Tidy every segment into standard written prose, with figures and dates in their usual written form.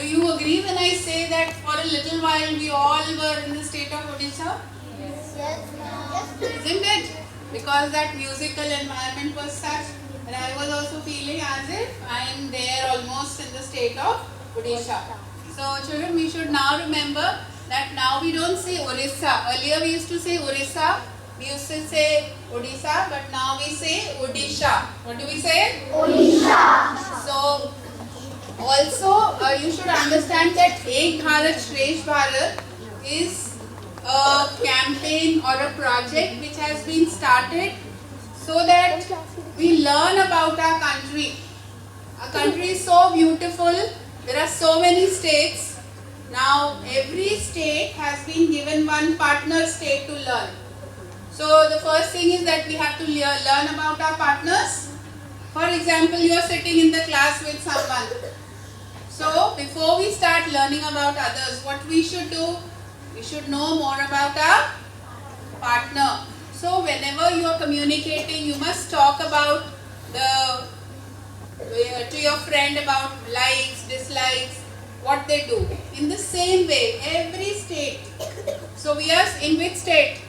Do you agree when I say that for a little while we all were in the state of Odisha? Isn't it? Because that musical environment was such that I was also feeling as if I am there almost in the state of Odisha. So children, we should now remember that now we don't say Orissa. Earlier we used to say Orissa, we used to say Odisha, but now we say Odisha. What do we say? Odisha. So also you should understand that Ek Bharat Shresth Bharat is a campaign or a project which has been started so that we learn about our country. Our country is so beautiful. There are so many states. Now every state has been given one partner state to learn. So the first thing is that we have to learn about our partners. For example, you are sitting in the class with someone. So before we start learning about others, what we should do? We should know more about our partner. So whenever you are communicating, you must talk about to your friend about likes, dislikes, what they do. In the same way, every state. So we are in which state?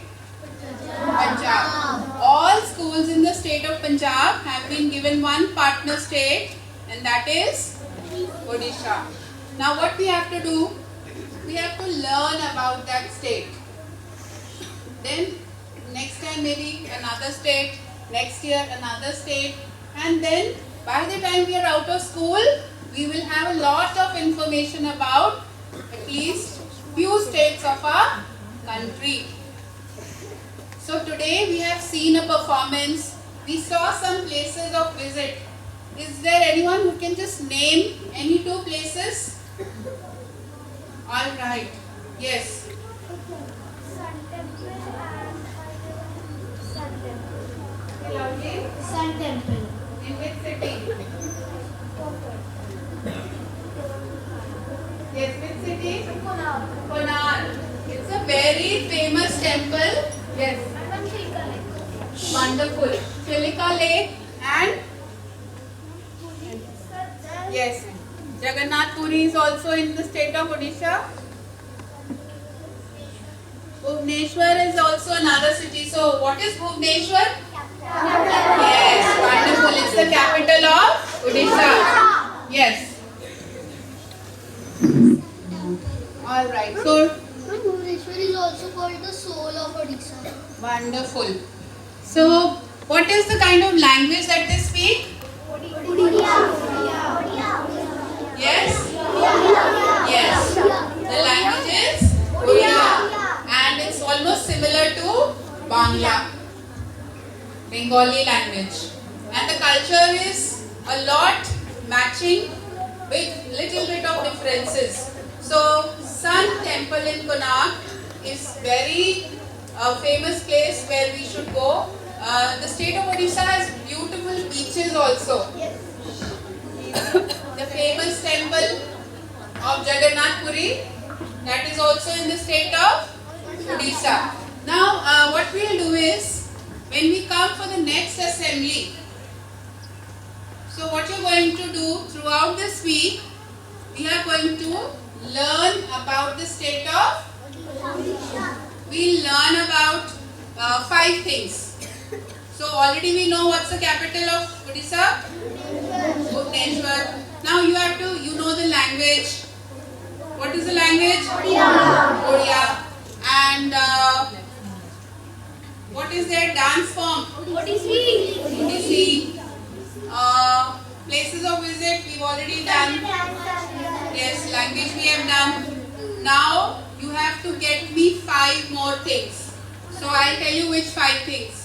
Punjab. All schools in the state of Punjab have been given one partner state, and that is Odisha. Now what we have to do? We have to learn about that state. Then next time maybe another state, next year another state, and then by the time we are out of school, we will have a lot of information about at least few states of our country. So today we have seen a performance. We saw some places of visit. Is there anyone who can just name any two places? All right. Yes. Sun Temple and Sun Temple. Okay. Sun Temple. In which city? Yes, which city? Konark. Konark. It's a very famous temple. Yes. And Chilka Lake. Wonderful. Chilka Lake and yes. Jagannath Puri is also in the state of Odisha. Bhubaneswar is also another city. So what is Bhubaneswar? Yes, wonderful. It's the capital of Odisha. Yes. All right. So Bhubaneswar is also called the soul of Odisha. wonderful. So what is the kind of language that they speak? Yes? Yes. The language is Odia. And it's almost similar to Bangla, Bengali language. And the culture is a lot matching with little bit of differences. So Sun Temple in Konark is very famous place where we should go. The state of Odisha has beautiful beaches also. The famous temple of Jagannath Puri, that is also in the state of Odisha. Now what we will do is, when we come for the next assembly, so what you are going to do throughout this week, we are going to learn about the state of Odisha. We will learn about 5 things. So already we know what's the capital of Odisha? Bhubaneswar. Now you have to, you know the language. What is the language? Odia. And what is their dance form? Odissi. Places of visit we've already done. Yes, language we have done. Now you have to get me 5 more things. So I'll tell you which 5 things.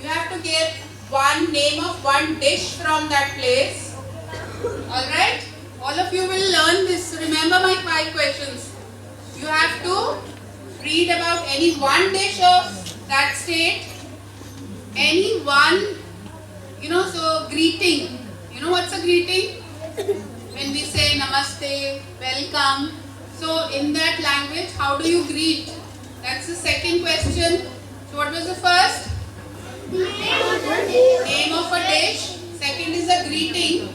You have to get one name of one dish from that place. Alright? All of you will learn this. Remember my 5 questions. You have to read about any one dish of that state. Any one, so greeting. You know what's a greeting? When we say namaste, welcome. So in that language, how do you greet? That's the second question. So what was the first? Name of a dish. Second is a greeting.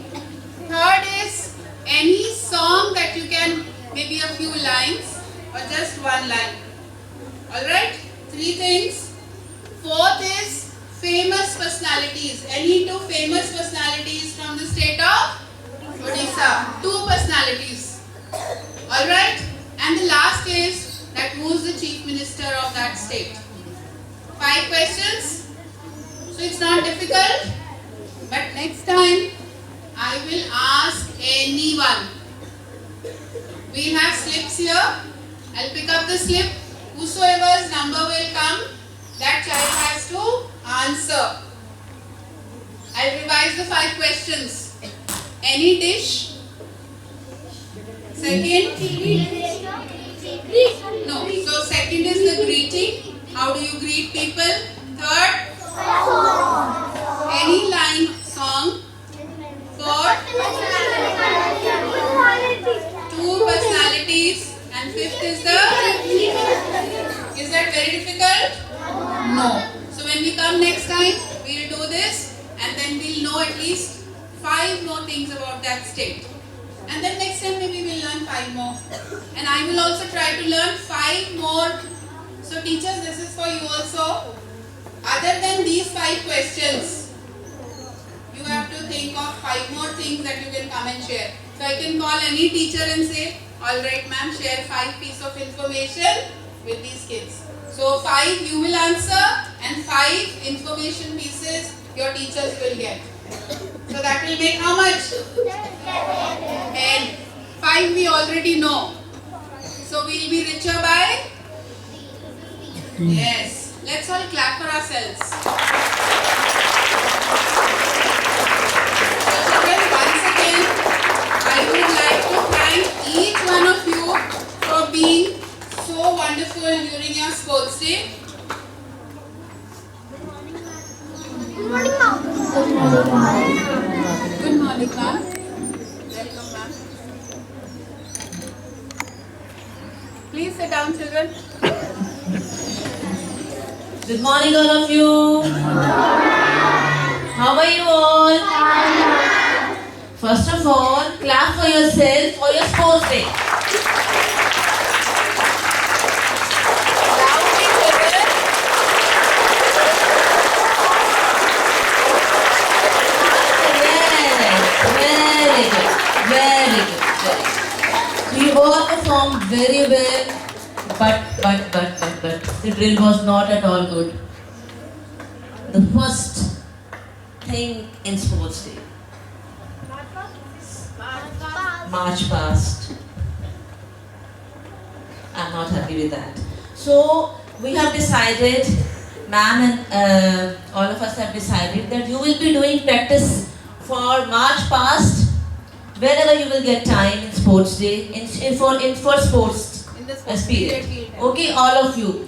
Third is any song that you can just one line. Alright? 3 things. 4th is famous personalities. Any 2 famous personalities from the state of Odisha. 2 personalities. Alright? And the last is that who is the chief minister of that state. 5 questions. So it's not difficult. But next time I will ask anyone. We'll have slips here. I'll pick up the slip. Whosoever's number will come, that child has to answer. I'll revise the 5 questions. Any dish? Second? No. So second is the greeting. How do you greet people? Third? Any line song? Fourth? 2 personalities. And 5th is the? Is that very difficult? No. So when we come next time, we'll do this and then we'll know at least 5 more things about that state. And then next time maybe we'll learn 5 more. And I will also try to learn 5 more. So teachers, this is for you also. Other than these 5 questions, you have to think of 5 more things that you can come and share. So I can call any teacher and say, alright ma'am, share 5 pieces of information with these kids. So 5 you will answer and 5 information pieces your teachers will get. So that will make how much? 10. 5 we already know. So we will be richer by? Yes. Let's all clap for ourselves. So children, once again, I would like to thank each one of you for being so wonderful during your sports day. Good morning, ma'am. Good morning, ma'am. Welcome, ma'am. Please sit down, children. Good morning, all of you. How are you all? First of all, clap for yourself for your sports day. Loudly, children. Yes, very good. So you all performed very well, but the drill was not at all good. The first thing in sports day, March past. I'm not happy with that. So we have decided, ma'am and all of us have decided that you will be doing practice for March past whenever you will get time in sports day, for sports In the sports period. period. Okay, all of you.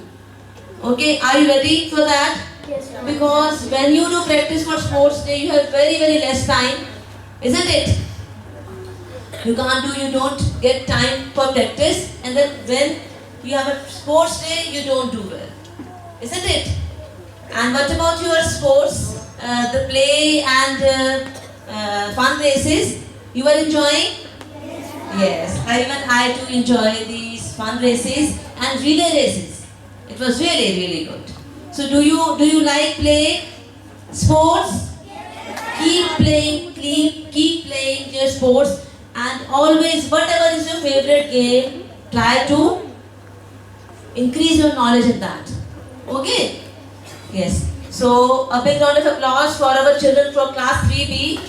Okay, are you ready for that? Yes, ma'am. Because when you do practice for sports day, you have very less time, isn't it? You don't get time for practice, and then when you have a sports day, you don't do well, isn't it? And what about your sports, the play and fun races? You are enjoying? Yes, I too enjoy these fun races and relay races. It was really good. So do you like play sports? Keep playing your sports, and always whatever is your favorite game, try to increase your knowledge in that. Okay? Yes. So a big round of applause for our children from class 3B.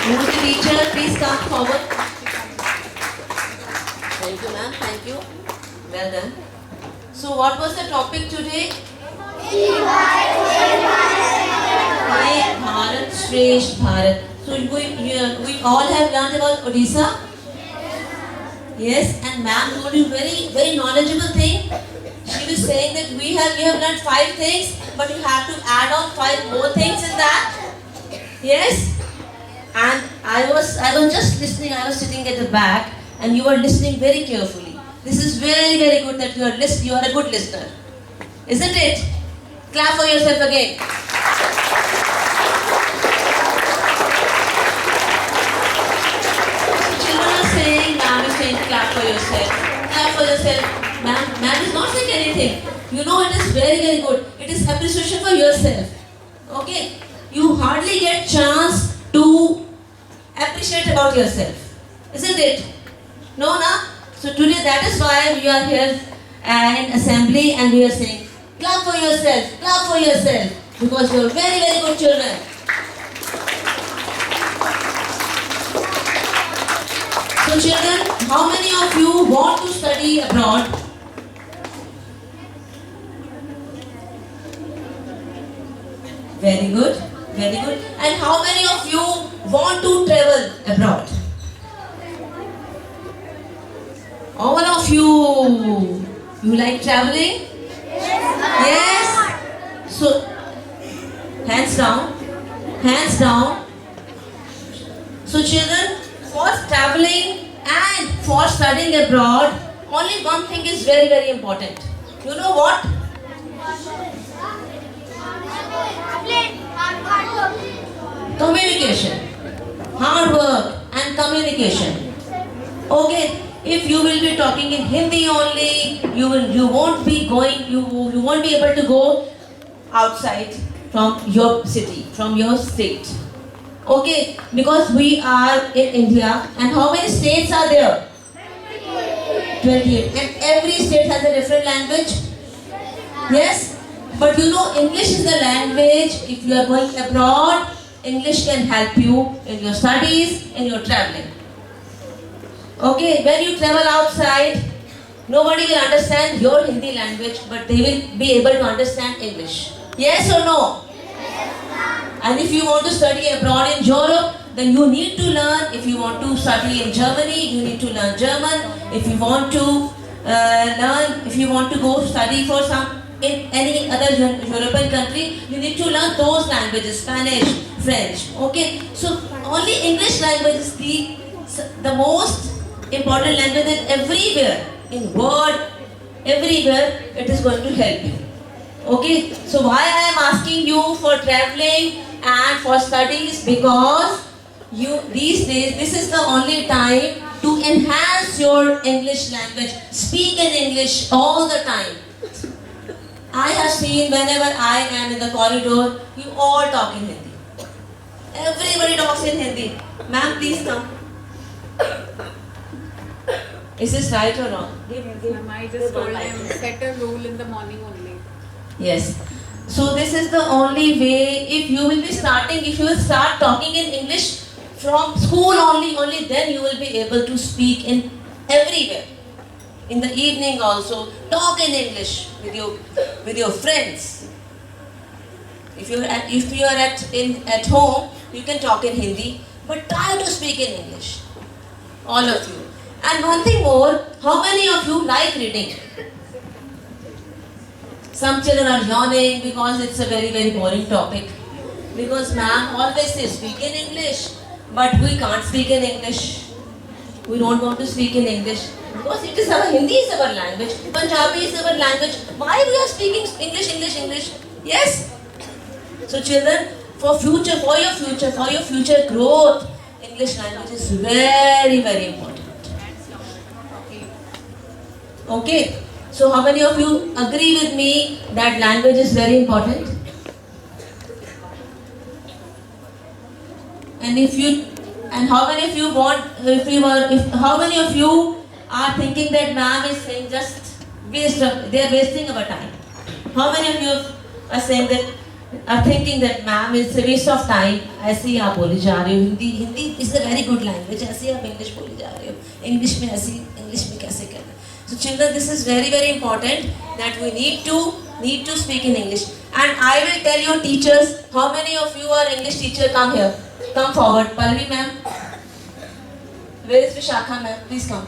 Who is the teacher? Please come forward. Thank you, ma'am. Thank you. Well done. So what was the topic today? Ek Bharat, Shresth Bharat. So we all have learned about Odisha. Yes, and ma'am told you very knowledgeable thing. She was saying that we have learned 5 things, but you have to add on 5 more things in that. Yes, and I was just listening. I was sitting at the back, and you were listening very carefully. This is very good that you are a good listener, isn't it? Clap for yourself again. Children are saying saying clap for yourself. Clap for yourself. Ma'am is not saying anything. You know it is very, very good. It is appreciation for yourself. Okay? You hardly get chance to appreciate about yourself. Isn't it? No, na? So today that is why we are here in assembly and we are saying, clap for yourself, clap for yourself. Because you are very, very good children. So children, how many of you want to study abroad? Very good, very good. And how many of you want to travel abroad? All of you like traveling? Yes. So, hands down, hands down. So children, for traveling and for studying abroad, only one thing is very, very important. You know what? Communication. Hard work and communication. Okay, if you will be talking in Hindi only, you won't be able to go outside from your city, from your state. Okay, because we are in India, and how many states are there? 28. And every state has a different language. Yes? But you know, English is the language. If you are going abroad, English can help you in your studies, in your traveling. Okay, when you travel outside, nobody will understand your Hindi language, but they will be able to understand English. Yes or no? And if you want to study abroad in Europe, then you need to learn. If you want to study in Germany, you need to learn German. If you want to if you want to go study for in any other European country, you need to learn those languages, Spanish, French. Okay, so only English language is the most important language that everywhere, in world, everywhere, it is going to help you. Okay, so why I am asking you for traveling and for studies? Because these days, this is the only time to enhance your English language. Speak in English all the time. I have seen whenever I am in the corridor, you all talk in Hindi. Everybody talks in Hindi. Ma'am, please come. Is this right or wrong? Ma'am, I just told them set a rule in the morning only. Yes. So this is the only way. If you will start talking in English from school only then you will be able to speak in everywhere. In the evening also, talk in English with your friends. If you are at home, you can talk in Hindi, but try to speak in English. All of you. And one thing more, how many of you like reading? Some children are yawning because it's a very, very boring topic. Because ma'am always says speak in English, but we can't speak in English. We don't want to speak in English because it is our Hindi is our language, Punjabi is our language. Why we are speaking English? Yes. So children, for your future growth, English language is very, very important. Okay. So how many of you agree with me that language is very important? And how many of you how many of you are thinking that ma'am is saying they are wasting our time? How many of you are thinking that ma'am is a waste of time? ऐसे ही आप बोली जा रहे हो Hindi is a very good language. ऐसे ही आप English बोली जा रहे हो. English में कैसे करना? So children, this is very, very important that we need to speak in English. And I will tell your teachers, how many of you are English teacher? Come here. Come forward. Pallavi ma'am. Where is Vishakha ma'am? Please come.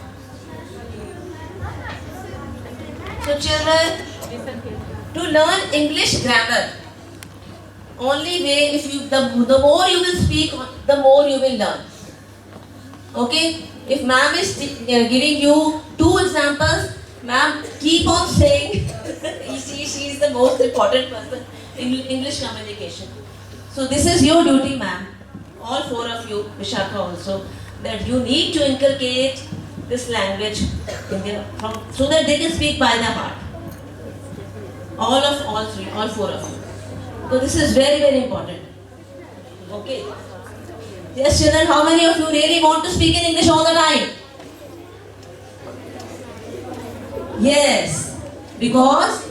So children, to learn English grammar, only way the more you will speak, the more you will learn. Okay? If ma'am is giving you 2 examples, ma'am keep on saying. she is the most important person in English communication. So this is your duty, ma'am. All 4 of you, Vishakha also, that you need to inculcate this language so that they can speak by their heart. All three, all four of you. So this is very, very important. Okay. Yes, children, how many of you really want to speak in English all the time? Yes, because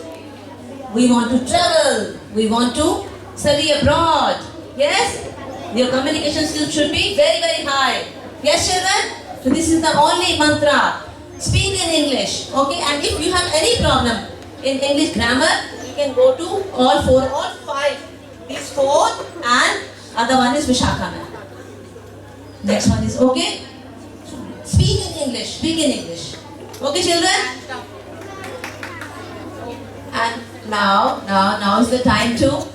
we want to travel, we want to study abroad. Yes, your communication skills should be very, very high. Yes, children? So this is the only mantra. Speak in English. Okay, and if you have any problem in English grammar, you can go to all four, all five. These four, and other one is Vishakha ma'am. Next one is okay. Speak in English. Speak in English. Okay, children. And now is the time to.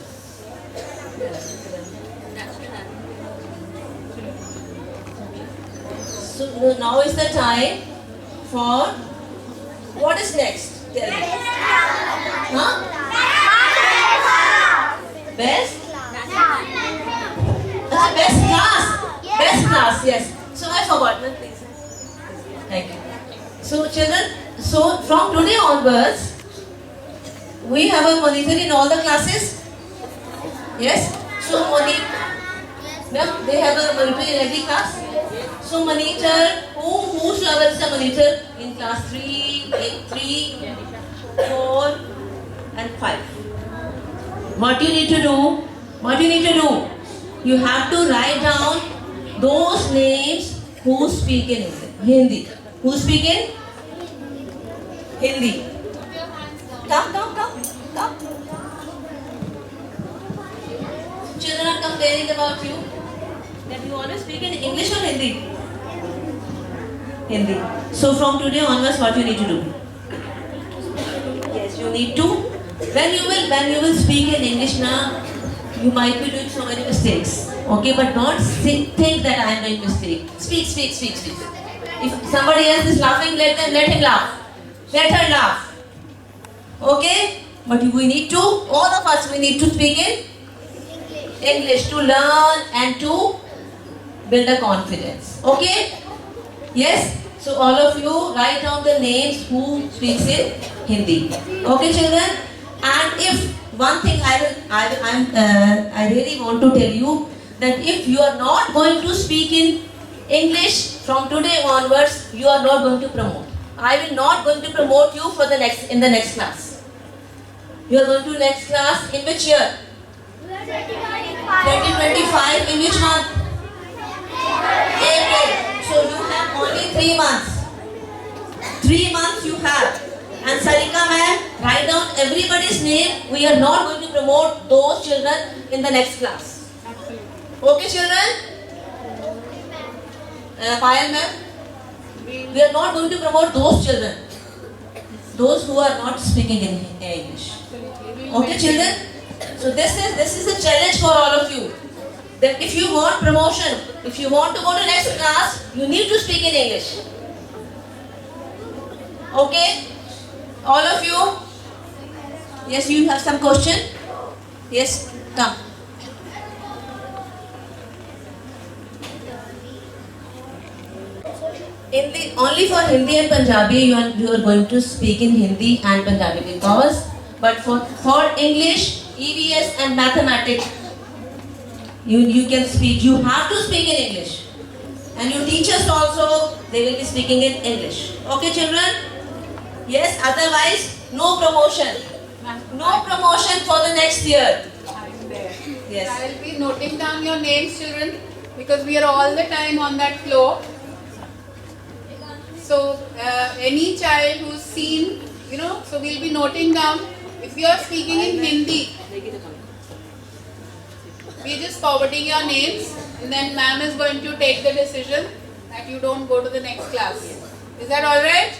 So now is the time for what is next? Tell me. Huh? Best? Best class. Best class. Yes. So I forgot. No, please. Thank you. So children, so from today onwards, we have a monitor in all the classes. Yes. So ma'am, they have a monitor in every class. So monitor, whosoever is a monitor in class 3, 4 and 5. What you need to do, you have to write down those names who speak in Hindi. Who speak in Hindi? Come. Children are complaining about you that you always speak in English or Hindi? Hindi. So from today onwards, what you need to do? Yes, you need to. When you will speak in English now, you might be doing so many mistakes. Okay, but don't think that I am doing mistake. Speak. If somebody else is laughing, let him laugh. Let her laugh. Okay? But we need to, all of us, we need to speak in English to learn and to build a confidence. Okay? Yes? So all of you write down the names who speaks in Hindi. Okay, children? And if one thing I really want to tell you, that if you are not going to speak in English from today onwards, you are not going to promote. I will not going to promote you for in the next class. You are going to next class in which year? 2025. In which month? April. So you have only 3 months. 3 months you have. And Sarika ma'am, write down everybody's name. We are not going to promote those children in the next class. Okay, children? Payal ma'am, we are not going to promote those children. Those who are not speaking in English. Okay, children? So this is a challenge for all of you. That if you want promotion, if you want to go to next class, you need to speak in English. Okay? All of you? Yes, you have some question? Yes, come. Only for Hindi and Punjabi you are going to speak in Hindi and Punjabi but for English, EVS and mathematics you can speak. You have to speak in English. And your teachers also, they will be speaking in English. Okay, children? Yes, otherwise, no promotion. No promotion for the next year. Yes. I will be noting down your names, children, because we are all the time on that floor. So, any child who's seen, so we'll be noting down. If you are speaking in Hindi, we're just forwarding your names, and then ma'am is going to take the decision that you don't go to the next class. Is that alright?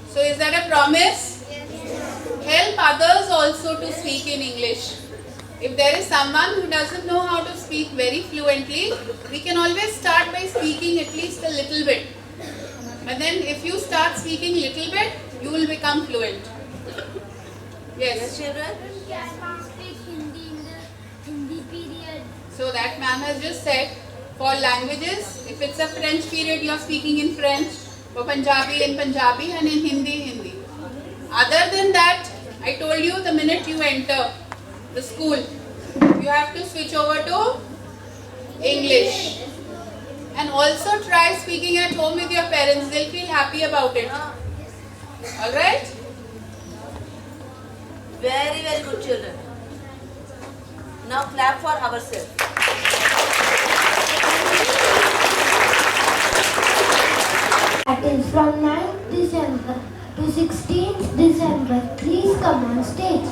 So is that a promise? Help others also to speak in English. If there is someone who doesn't know how to speak very fluently, we can always start by speaking at least a little bit. But then if you start speaking little bit, you will become fluent. Yes, children? Can we speak Hindi in the Hindi period? So that ma'am has just said For languages, if it's a French period, you are speaking in French. For Punjabi, in Punjabi, and in Hindi, Hindi. Other than that, I told you the minute you enter the school, you have to switch over to English. And also try speaking at home with your parents. They'll feel happy about it. Alright? Very, very good children. Now clap for ourselves. That is from 9th December to 16th December. Please come on stage.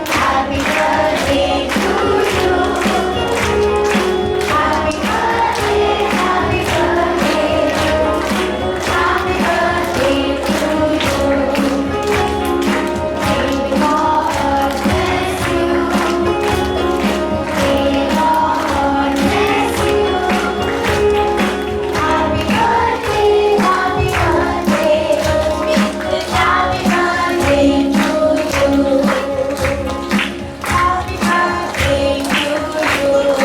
Happy birthday to you. Happy birthday, happy birthday. Happy birthday to you. May God bless you. May God bless you. Happy birthday, happy birthday. Happy birthday to you. Happy birthday to you.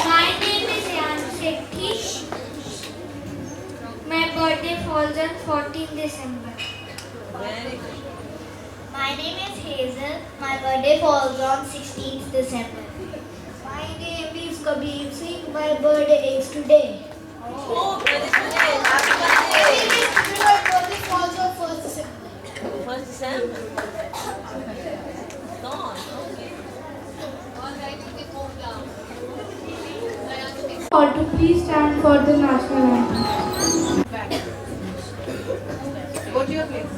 My name is Yan Sethi. My birthday falls on 14th December. Very good. My name is Hazel. My birthday falls on 16th December. My name is Kabir Singh. My birthday is today. Oh, very good. Happy birthday. My birthday falls on 1st December. 1st December. Come on. Okay. All to please stand for the national anthem. Back. Go to your place.